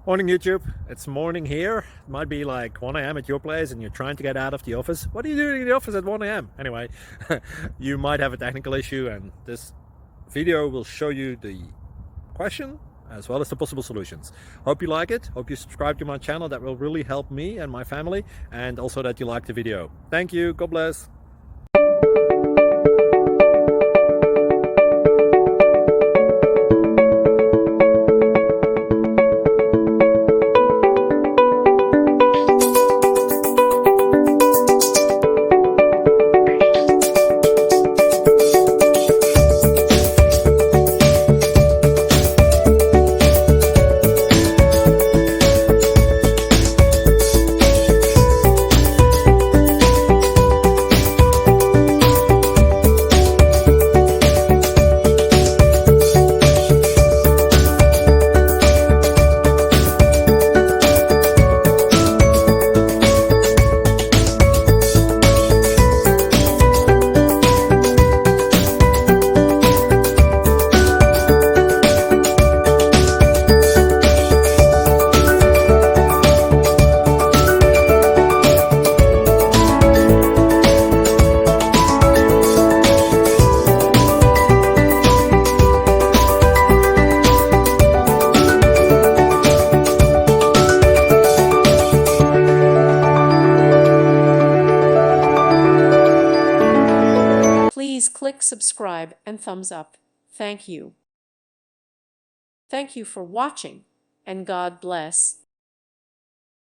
Morning YouTube, it's morning here. It might be like 1 a.m. at your place and you're trying to get out of the office. What are you doing in the office at 1 a.m? Anyway, you might have a technical issue and this video will show you the question as well as the possible solutions. Hope you like it, hope you subscribe to my channel. That will really help me and my family, and also that you like the video. Thank you, God bless. Please click subscribe and thumbs up. Thank you. Thank you for watching, and God bless.